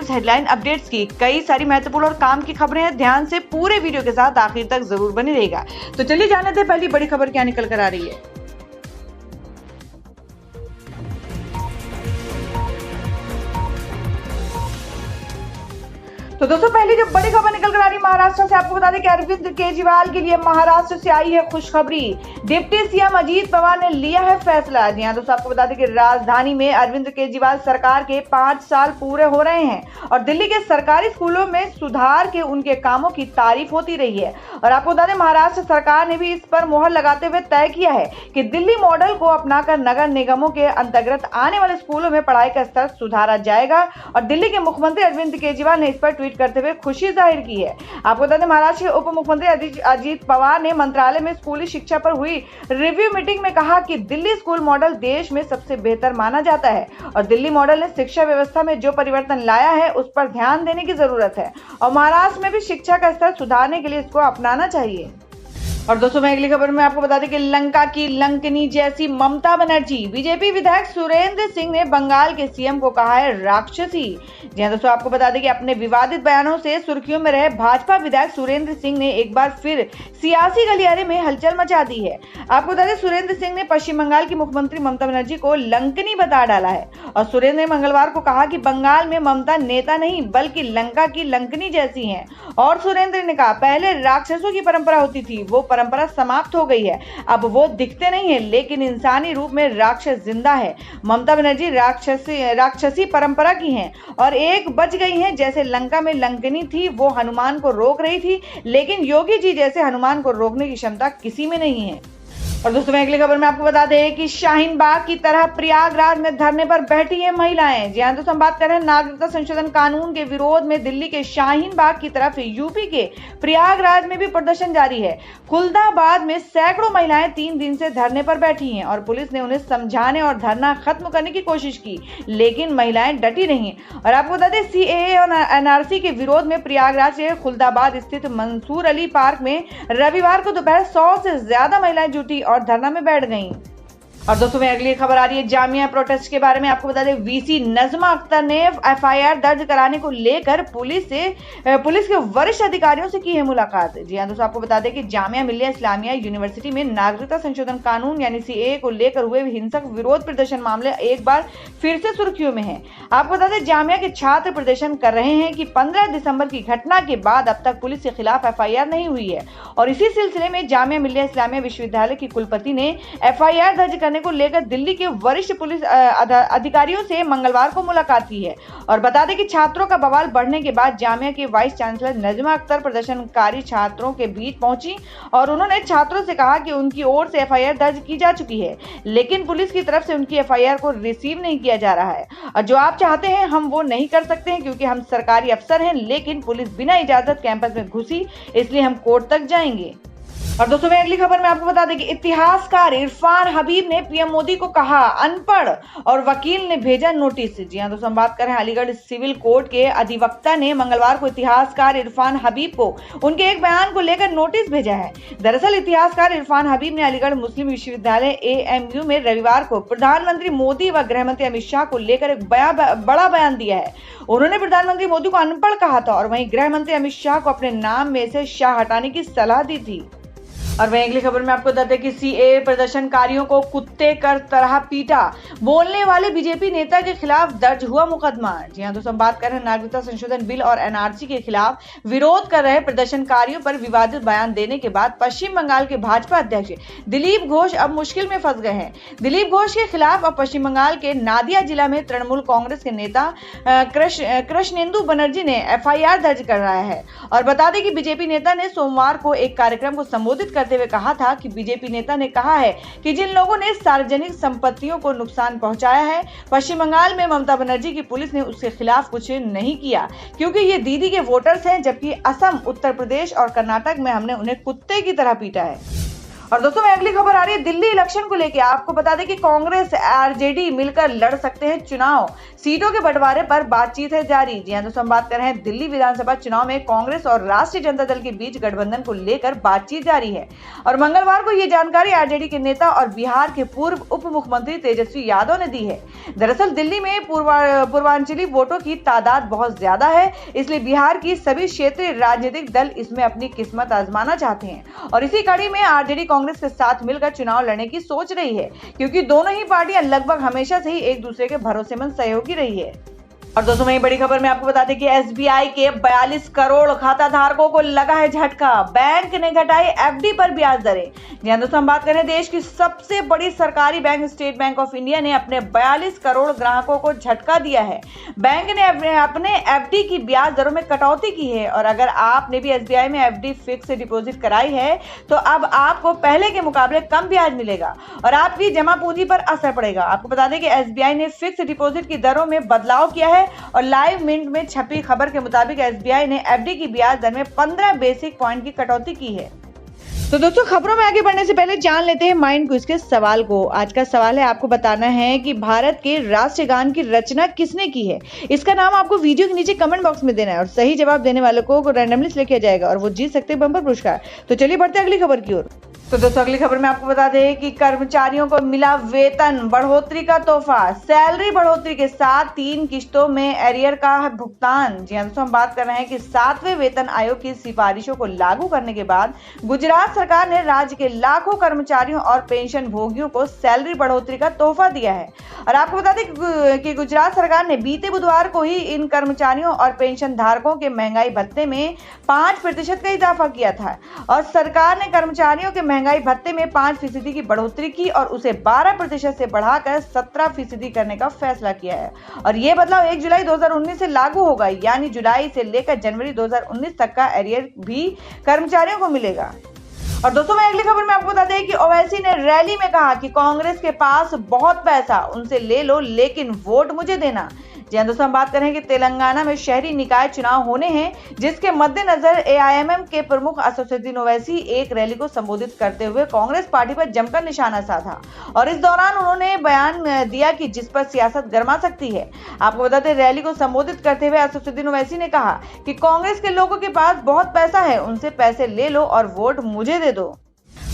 News headline updates की कई सारी महत्वपूर्ण और काम की खबरें हैं। ध्यान से पूरे वीडियो के साथ आखिर तक जरूर बने रहेगा। तो चलिए जान लेते हैं पहली बड़ी खबर क्या निकल कर आ रही है। तो दोस्तों पहली जो बड़ी खबर निकल कर आ रही है महाराष्ट्र से, आपको बता दें कि अरविंद केजरीवाल के लिए महाराष्ट्र से आई है खुशखबरी। डिप्टी सीएम अजीत पवार ने लिया है फैसला। जी हां दोस्तों, आपको बता दें कि राजधानी में अरविंद केजरीवाल सरकार के 5 साल पूरे हो रहे हैं और दिल्ली के सरकारी स्कूलों में सुधार के उनके कामों की तारीफ होती रही है। और आपको बता दें महाराष्ट्र सरकार ने भी इस पर मोहर लगाते हुए तय किया है कि दिल्ली मॉडल को अपनाकर नगर निगमों के अंतर्गत आने वाले स्कूलों में पढ़ाई का स्तर सुधारा जाएगा। और दिल्ली के मुख्यमंत्री अरविंद केजरीवाल ने इस पर ट्वीट करते हुए खुशी जाहिर की है। आपको बता दें महाराष्ट्र के उप मुख्यमंत्री अजीत पवार ने मंत्रालय में स्कूली शिक्षा पर हुई रिव्यू मीटिंग में कहा कि दिल्ली स्कूल मॉडल देश में सबसे बेहतर माना जाता है और दिल्ली मॉडल ने शिक्षा व्यवस्था में जो परिवर्तन लाया है उस पर ध्यान देने की जरूरत है और महाराष्ट्र में भी शिक्षा का स्तर सुधारने के लिए इसको अपनाना चाहिए। और दोस्तों मैं अगली खबर में आपको बता दें कि लंका की लंकनी जैसी ममता बनर्जी। बीजेपी विधायक सुरेंद्र सिंह ने बंगाल के सीएम को कहा है राक्षसी। जी हां दोस्तों, आपको बता दें कि अपने विवादित बयानों से सुर्खियों में रहे भाजपा विधायक सुरेंद्र सिंह ने एक बार फिर सियासी गलियारे में हलचल मचा दी है। आपको बता दें सुरेंद्र सिंह ने पश्चिम बंगाल की मुख्यमंत्री ममता बनर्जी को लंकनी बता डाला है और सुरेंद्र ने मंगलवार को कहा कि बंगाल में ममता नेता नहीं बल्कि लंका की लंकनी जैसी है। और सुरेंद्र ने कहा पहले राक्षसों की परंपरा होती थी, वो परंपरा समाप्त हो गई है, अब वो दिखते नहीं है लेकिन इंसानी रूप में राक्षस जिंदा है। ममता बनर्जी राक्षसी परंपरा की हैं और एक बच गई हैं। जैसे लंका में लंकनी थी वो हनुमान को रोक रही थी, लेकिन योगी जी जैसे हनुमान को रोकने की क्षमता किसी में नहीं है। और दोस्तों मैं अगली खबर में आपको बता दें कि शाहीन बाग की तरह प्रयागराज में धरने पर बैठी है महिलाएं। जी हां दोस्तों, हम बात कर रहे हैं नागरिकता संशोधन कानून के विरोध में दिल्ली के शाहीन बाग की तरफ यूपी के प्रयागराज में भी प्रदर्शन जारी है। खुलदाबाद में सैकड़ों महिलाएं 3 दिन से धरने पर बैठी हैं और पुलिस ने उन्हें समझाने और धरना खत्म करने की कोशिश की, लेकिन महिलाएं डटी रही। और आपको बता दें सीएए और एनआरसी के विरोध में प्रयागराज के खुलदाबाद स्थित मंसूर अली पार्क में रविवार को दोपहर 100 से ज्यादा महिलाएं जुटी और धरना में बैठ गईं। और दोस्तों में अगली खबर आ रही है जामिया प्रोटेस्ट के बारे में। आपको बता दें वीसी नजमा अख्तर ने एफआईआर दर्ज कराने को लेकर पुलिस के वरिष्ठ अधिकारियों से की है मुलाकात। जी हां दोस्तों, आपको बता दें कि जामिया मिल्लिया इस्लामिया यूनिवर्सिटी में नागरिकता संशोधन कानून यानी सीएए को लेकर हुए हिंसक विरोध प्रदर्शन मामले एक बार फिर से सुर्खियों में है। आपको बता दें जामिया के छात्र प्रदर्शन कर रहे हैं कि 15 दिसंबर की घटना के बाद अब तक पुलिस के खिलाफ एफआईआर नहीं हुई है और इसी सिलसिले में जामिया मिल्लिया इस्लामिया विश्वविद्यालय की कुलपति ने एफआईआर दर्ज को लेकर दिल्ली के वरिष्ठ पुलिस अधिकारियों से मंगलवार को मुलाकात की है। और बता दें कि छात्रों का बवाल बढ़ने के बाद जामिया के वाइस चांसलर नजमा अख्तर प्रदर्शनकारी छात्रों के बीच पहुंची और उन्होंने छात्रों से कहा कि उनकी ओर से एफआईआर दर्ज की जा चुकी है, लेकिन पुलिस की तरफ से उनकी एफआईआर को रिसीव नहीं किया जा रहा है और जो आप चाहते हैं हम वो नहीं कर सकते हैं क्योंकि हम सरकारी अफसर हैं, लेकिन पुलिस बिना इजाजत कैंपस में घुसी इसलिए हम कोर्ट तक जाएंगे। और दोस्तों मैं अगली खबर में आपको बता दें कि इतिहासकार इरफान हबीब ने पीएम मोदी को कहा अनपढ़ और वकील ने भेजा नोटिस। जी हां दोस्तों, हम बात कर रहे हैं अलीगढ़ सिविल कोर्ट के अधिवक्ता ने मंगलवार को इतिहासकार इरफान हबीब को उनके एक बयान को लेकर नोटिस भेजा है। दरअसल इतिहासकार इरफान हबीब ने अलीगढ़ मुस्लिम विश्वविद्यालय एएमयू में रविवार को प्रधानमंत्री मोदी व गृहमंत्री अमित शाह को लेकर एक बड़ा बयान दिया है। उन्होंने प्रधानमंत्री मोदी को अनपढ़ कहा था और वहीं गृहमंत्री अमित शाह को अपने नाम में से शाह हटाने की सलाह दी थी। और वहीं अगली खबर में आपको बता दें कि सीएए प्रदर्शनकारियों को कुत्ते कर तरह पीटा, बोलने वाले बीजेपी नेता के खिलाफ दर्ज हुआ मुकदमा। जी हां दोस्तों, हम बात कर रहे हैं नागरिकता संशोधन बिल और एनआरसी के खिलाफ विरोध कर रहे प्रदर्शनकारियों पर विवादित बयान देने के बाद पश्चिम बंगाल के भाजपा अध्यक्ष दिलीप घोष अब मुश्किल में फंस गए हैं। दिलीप घोष के खिलाफ अब पश्चिम बंगाल के नादिया जिला में तृणमूल कांग्रेस के नेता कृष्णेंदु बनर्जी ने एफआईआर दर्ज कराया है। और बता दें कि बीजेपी नेता ने सोमवार को एक कार्यक्रम को संबोधित करते हुए कहा था कि बीजेपी नेता ने कहा है कि जिन लोगों ने सार्वजनिक संपत्तियों को नुकसान पहुंचाया है, पश्चिम बंगाल में ममता बनर्जी की पुलिस ने उसके खिलाफ कुछ नहीं किया क्योंकि ये दीदी के वोटर्स हैं, जबकि असम, उत्तर प्रदेश और कर्नाटक में हमने उन्हें कुत्ते की तरह पीटा है। और दोस्तों, मैं अगली खबर आ रही है दिल्ली इलेक्शन को लेकर। आपको बता दें कि कांग्रेस आरजेडी मिलकर लड़ सकते हैं चुनाव, सीटों के बंटवारे पर बातचीत है जारी। जी हां, दोस्तों हम बात कर रहे हैं दिल्ली विधानसभा चुनाव में कांग्रेस और राष्ट्रीय जनता दल के बीच गठबंधन को लेकर बातचीत जारी है। और मंगलवार को ये जानकारी आरजेडी के नेता और बिहार के पूर्व उप मुख्यमंत्री तेजस्वी यादव ने दी है। दरअसल दिल्ली में पूर्वांचली वोटों की तादाद बहुत ज्यादा है, इसलिए बिहार की सभी क्षेत्रीय राजनीतिक दल इसमें अपनी किस्मत आजमाना चाहते हैं। और इसी कड़ी में आरजेडी कांग्रेस के साथ मिलकर चुनाव लड़ने की सोच रही है, क्योंकि दोनों ही पार्टियां लगभग हमेशा से ही एक दूसरे के भरोसेमंद सहयोगी रही है। और दोस्तों, वही बड़ी खबर में आपको बता दें कि एसबीआई के 42 करोड़ खाता धारकों को लगा है झटका, बैंक ने घटाई एफडी पर ब्याज दरें। जी हां, दोस्तों हम बात करें देश की सबसे बड़ी सरकारी bank state bank of India ने अपने 42 करोड़ ग्राहकों को झटका दिया है। बैंक ने अपने एफडी की ब्याज दरों में कटौती की है। और अगर आपने भी एसबीआई में एफडी फिक्स डिपॉजिट कराई है तो अब आपको पहले के मुकाबले कम ब्याज मिलेगा और आपकी जमा पूंजी पर असर पड़ेगा। आपको बता दें कि एसबीआई ने फिक्स डिपॉजिट की दरों में बदलाव किया है और लाइव मिंट में छपी खबर के मुताबिक एसबीआई ने एफडी की ब्याज दर में 15 बेसिक पॉइंट की कटौती की है। तो दोस्तों, खबरों में आगे बढ़ने से पहले जान लेते हैं माइंड क्विज के सवाल को। आज का सवाल है, आपको बताना है कि भारत के राष्ट्रीय गान की रचना किसने की है। इसका नाम आपको वीडियो के नीचे कमेंट बॉक्स में देना है और सही जवाब देने वालों को रैंडमली सिलेक्ट किया जाएगा और वो जीत सकते हैं बम्पर पुरस्कार। तो चलिए बढ़ते हैं अगली खबर की ओर। तो दोस्तों, अगली खबर में आपको बता दें कि कर्मचारियों को मिला वेतन बढ़ोतरी का तोहफा, सैलरी बढ़ोतरी के साथ 3 किश्तों में एरियर का भुगतान। जी हां, दोस्तों हम बात कर रहे हैं कि 7वें वेतन आयोग की सिफारिशों को लागू करने के बाद गुजरात सरकार ने राज्य के लाखों कर्मचारियों और पेंशन भोगियों को सैलरी बढ़ोतरी का तोहफा दिया है। और आपको बता दें कि गुजरात सरकार ने बीते बुधवार को ही इन कर्मचारियों और पेंशन धारकों के महंगाई भत्ते में 5% का इजाफा किया था। और सरकार ने कर्मचारियों के महंगाई भत्ते में 5% की बढ़ोतरी की और उसे 12% से बढ़ाकर 17% करने का फैसला किया है। और यह बदलाव 1 जुलाई 2019 से लागू होगा, यानी जुलाई से लेकर जनवरी 2019 तक का एरियर भी कर्मचारियों को मिलेगा। और दोस्तों, मैं अगली खबर में आपको बता दें कि ओवैसी ने रैली में कहा कि कांग्रेस के पास बहुत पैसा, उनसे ले लो लेकिन वोट मुझे देना। जी हां, दोस्तों हम बात करें कि तेलंगाना में शहरी निकाय चुनाव होने हैं, जिसके मद्देनजर एआईएमएम के प्रमुख असदुद्दीन ओवैसी एक रैली को संबोधित करते हुए कांग्रेस पार्टी पर जमकर निशाना साधा। और इस दौरान उन्होंने बयान दिया कि जिस पर सियासत गर्मा सकती है। आपको बता दें, रैली को संबोधित करते हुए असदुद्दीन ओवैसी ने कहा कि कांग्रेस के लोगों के पास बहुत पैसा है, उनसे पैसे ले लो और वोट मुझे दे दो।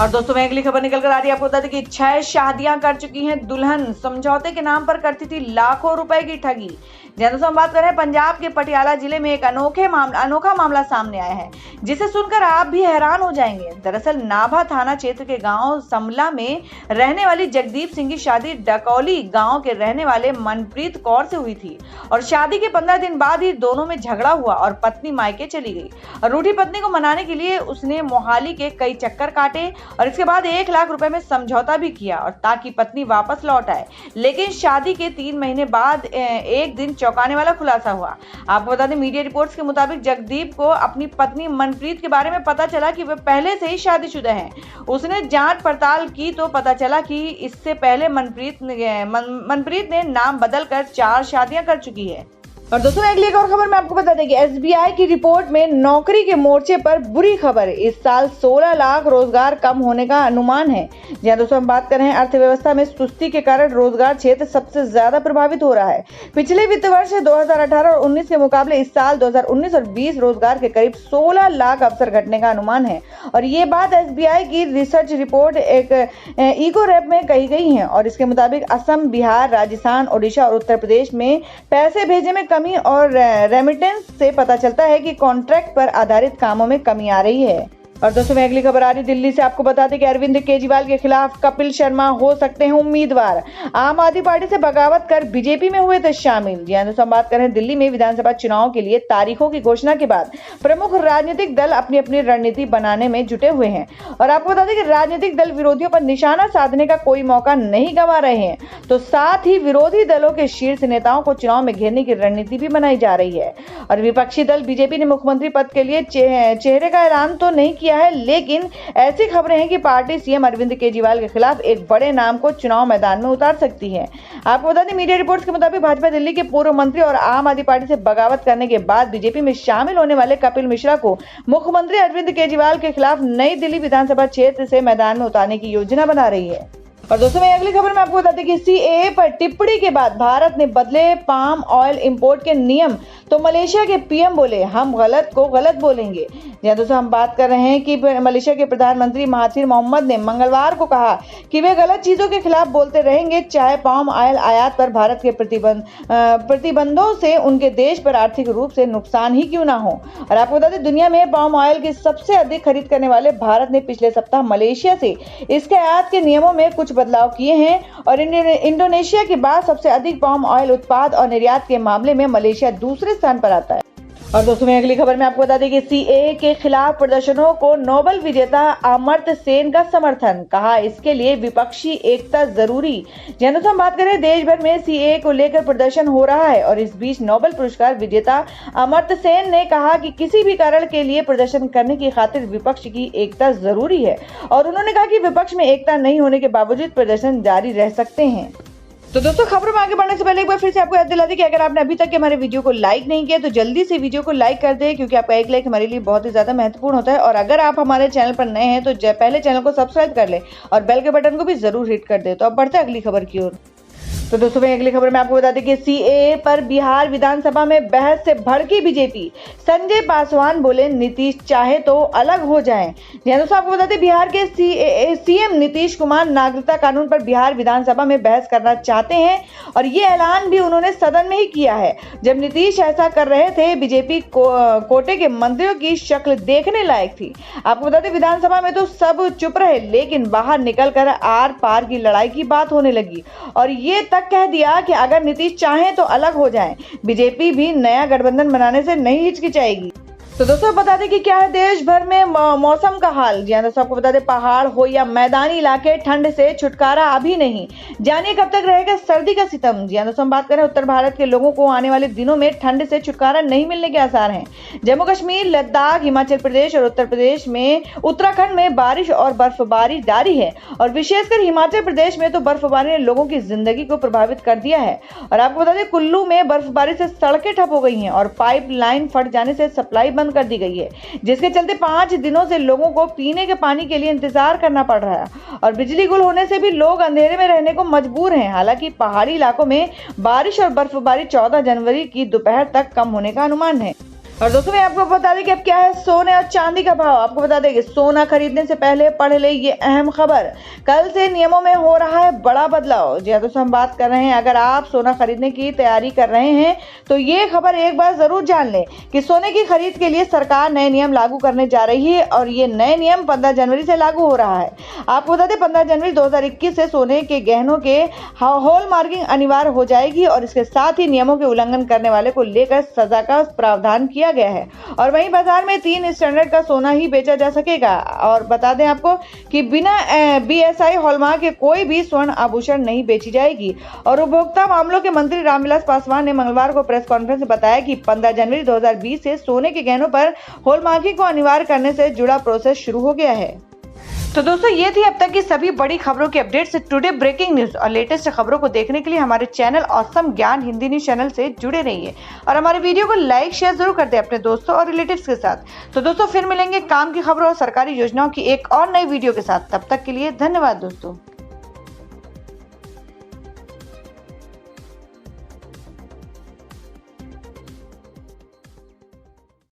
और दोस्तों, मैं अगली खबर निकल कर आ रही है। आपको बता दें कि 6 शादियां कर चुकी हैं दुल्हन, समझौते के नाम पर करती थी लाखों रुपए की ठगी। दोस्तों हम बात कर रहे हैं पंजाब के पटियाला जिले में एक अनोखा मामला सामने आया है, जिसे सुनकर आप भी हैरान हो जाएंगे। दरअसल नाभा थाना क्षेत्र के गांव समला में रहने वाली जगदीप सिंह की शादी डकौली गांव के रहने वाले मनप्रीत कौर से हुई थी। और शादी के 15 दिन बाद ही दोनों में झगड़ा हुआ और पत्नी मायके चली गई। और रूठी पत्नी को मनाने के लिए उसने मोहाली के कई चक्कर काटे और इसके बाद 1 लाख रुपए में समझौता भी किया और ताकि पत्नी वापस लौट आए। लेकिन शादी के 3 महीने बाद एक दिन चौंकाने वाला खुलासा हुआ। आपको बता दें, मीडिया रिपोर्ट्स के मुताबिक जगदीप को अपनी पत्नी मनप्रीत के बारे में पता चला कि वे पहले से ही शादीशुदा हैं। उसने जांच पड़ताल की तो पता चला कि इससे पहले मनप्रीत ने नाम बदलकर 4 शादियां कर चुकी है। और दोस्तों, अगली एक और खबर मैं आपको बता दें कि एसबीआई की रिपोर्ट में नौकरी के मोर्चे पर बुरी खबर, इस साल 16 लाख रोजगार कम होने का अनुमान है। जी हां, दोस्तों हम बात कर रहे हैं अर्थव्यवस्था में सुस्ती के कारण रोजगार क्षेत्र सबसे ज्यादा प्रभावित हो रहा है। पिछले वित्त वर्ष 2018 और 19 के मुकाबले इस साल 2019 और 20 रोजगार के करीब 16 लाख अवसर घटने का अनुमान है। और ये बात एसबीआई की रिसर्च रिपोर्ट एक इकोरैप में कही गई है। और इसके मुताबिक असम, बिहार, राजस्थान, ओडिशा और उत्तर प्रदेश में पैसे भेजने में कमी और रेमिटेंस से पता चलता है कि कॉन्ट्रैक्ट पर आधारित कामों में कमी आ रही है। और दोस्तों, मैं अगली खबर आ रही दिल्ली से। आपको बता दें कि अरविंद केजरीवाल के खिलाफ कपिल शर्मा हो सकते हैं उम्मीदवार। आम आदमी पार्टी से बगावत कर बीजेपी में हुए थे शामिल। जी हां, दोस्तों हम बात कर रहे हैं दिल्ली में विधानसभा चुनाव के लिए तारीखों की घोषणा के बाद प्रमुख राजनीतिक दल अपनी अपनी रणनीति बनाने में जुटे हुए हैं। और आपको बता दें कि राजनीतिक दल विरोधियों पर निशाना साधने का कोई मौका नहीं गंवा रहे हैं, तो साथ ही विरोधी दलों के शीर्ष नेताओं को चुनाव में घेरने की रणनीति भी बनाई जा रही है। और विपक्षी दल बीजेपी ने मुख्यमंत्री पद के लिए चेहरे का ऐलान तो नहीं किया किया है, लेकिन ऐसी खबरें हैं कि पार्टी सीएम अरविंद केजरीवाल के खिलाफ एक बड़े नाम को चुनाव मैदान में उतार सकती है। आपको बता दें, मीडिया रिपोर्ट्स के मुताबिक भाजपा दिल्ली के पूर्व मंत्री और आम आदमी पार्टी से बगावत करने के बाद बीजेपी में शामिल होने वाले कपिल मिश्रा को मुख्यमंत्री अरविंद केजरीवाल के खिलाफ नई दिल्ली विधानसभा क्षेत्र से मैदान में उतारने की योजना बना रही है। और दोस्तों, मैं अगली खबर में आपको बता दें कि सीएए पर टिप्पणी के बाद भारत ने बदले पाम ऑयल इंपोर्ट के नियम, तो मलेशिया के पीएम बोले हम गलत को गलत बोलेंगे। जी दोस्तों, हम बात कर रहे हैं कि मलेशिया के प्रधानमंत्री महाथिर मोहम्मद ने मंगलवार को कहा कि वे गलत चीजों के खिलाफ बोलते रहेंगे, चाहे पाम ऑयल आयात पर भारत के प्रतिबंधों से उनके देश पर आर्थिक रूप से नुकसान ही क्यों ना हो। और आपको बता दें, दुनिया में पाम ऑयल की सबसे अधिक खरीद करने वाले भारत ने पिछले सप्ताह मलेशिया से इसके आयात के नियमों में कुछ बदलाव किए हैं और इंडोनेशिया के बाद सबसे अधिक पाम ऑयल उत्पाद और निर्यात के मामले में मलेशिया दूसरे स्थान पर आता है। और दोस्तों, मैं अगली खबर में आपको बता दें कि सीएए के खिलाफ प्रदर्शनों को नोबेल विजेता अमर्त्य सेन का समर्थन, कहा इसके लिए विपक्षी एकता जरूरी। दोस्तों, हम बात करें, देश भर में सीएए को लेकर प्रदर्शन हो रहा है और इस बीच नोबेल पुरस्कार विजेता अमर्त्य सेन ने कहा कि किसी भी कारण के लिए प्रदर्शन करने की खातिर विपक्ष की एकता जरूरी है और उन्होंने कहा कि विपक्ष में एकता नहीं होने के बावजूद प्रदर्शन जारी रह सकते हैं। तो दोस्तों, खबरों में आगे बढ़ने से पहले एक बार फिर से आपको याद दिला दें कि अगर आपने अभी तक के हमारे वीडियो को लाइक नहीं किया तो जल्दी से वीडियो को लाइक कर दें, क्योंकि आपका एक लाइक हमारे लिए बहुत ही ज्यादा महत्वपूर्ण होता है। और अगर आप हमारे चैनल पर नए हैं तो पहले चैनल को सब्सक्राइब कर ले और बेल के बटन को भी जरूर हिट कर दे। तो अब बढ़ते हैं अगली खबर की ओर। तो दोस्तों, मैं अगली खबर में आपको बता दें कि सीएए पर बिहार विधानसभा में बहस से भड़की बीजेपी। संजय पासवान बोले नीतीश चाहे तो अलग हो जाएं। दोस्तों, आपको बता दें, बिहार के सीएम नीतीश कुमार नागरिकता कानून पर बिहार विधानसभा में बहस करना चाहते हैं और ये ऐलान भी उन्होंने सदन में ही किया है। जब नीतीश ऐसा कर रहे थे, बीजेपी कोटे के मंत्रियों की शक्ल देखने लायक थी। आपको बता दें, विधानसभा में तो सब चुप रहे, लेकिन बाहर निकलकर आर पार की लड़ाई की बात होने लगी और ये तक कह दिया कि अगर नीतीश चाहें तो अलग हो जाएं, बीजेपी भी नया गठबंधन बनाने से नहीं हिचकिचाएगी। तो दोस्तों, बता दें कि क्या है देश भर में मौसम का हाल। जी दोस्तों, आपको बता दें, पहाड़ हो या मैदानी इलाके, ठंड से छुटकारा अभी नहीं। जानिए कब तक रहेगा सर्दी का सितम। जी दोस्तों, हम बात करें, उत्तर भारत के लोगों को आने वाले दिनों में ठंड से छुटकारा नहीं मिलने के आसार हैं। जम्मू कश्मीर, लद्दाख, हिमाचल प्रदेश और उत्तर प्रदेश में, उत्तराखंड में बारिश और बर्फबारी जारी है और विशेषकर हिमाचल प्रदेश में तो बर्फबारी ने लोगों की जिंदगी को प्रभावित कर दिया है। और आपको बता दें, कुल्लू में बर्फबारी से सड़कें ठप हो गई हैं और पाइप लाइन फट जाने से सप्लाई कर दी गई है, जिसके चलते 5 दिनों से लोगों को पीने के पानी के लिए इंतजार करना पड़ रहा है और बिजली गुल होने से भी लोग अंधेरे में रहने को मजबूर हैं। हालांकि पहाड़ी इलाकों में बारिश और बर्फबारी 14 जनवरी की दोपहर तक कम होने का अनुमान है। और दोस्तों, मैं आपको बता दें कि अब क्या है सोने और चांदी का भाव। आपको बता दें कि सोना खरीदने से पहले पढ़ ले ये अहम खबर। कल से नियमों में हो रहा है बड़ा बदलाव। जी दोस्तों, हम बात कर रहे हैं, अगर आप सोना खरीदने की तैयारी कर रहे हैं तो ये खबर एक बार जरूर जान लें कि सोने की खरीद के लिए सरकार नए नियम लागू करने जा रही है और ये नए नियम 15 जनवरी से लागू हो रहा है। आपको बता दें, 15 जनवरी 2021 से सोने के गहनों के हॉल मार्किंग अनिवार्य हो जाएगी और इसके साथ ही नियमों के उल्लंघन करने वाले को लेकर सजा का प्रावधान किया गया है। और वहीं बाजार में 3 स्टैंडर्ड का सोना ही बेचा जा सकेगा। और बता दें आपको कि बिना बीएसआई हॉलमार्क के कोई भी स्वर्ण आभूषण नहीं बेची जाएगी। और उपभोक्ता मामलों के मंत्री रामविलास पासवान ने मंगलवार को प्रेस कॉन्फ्रेंस में बताया कि 15 जनवरी 2020 से सोने के गहनों पर हॉलमार्किंग को अनिवार्य करने से जुड़ा प्रोसेस शुरू हो गया है। तो दोस्तों, ये थी अब तक की सभी बड़ी खबरों की अपडेट्स। टुडे ब्रेकिंग न्यूज और लेटेस्ट खबरों को देखने के लिए हमारे चैनल ऑसम ज्ञान हिंदी न्यूज चैनल से जुड़े रहिए और हमारे वीडियो को लाइक शेयर जरूर कर दें अपने दोस्तों और रिलेटिव्स के साथ। तो दोस्तों, फिर मिलेंगे काम की खबरों और सरकारी योजनाओं की एक और नई वीडियो के साथ। तब तक के लिए धन्यवाद दोस्तों।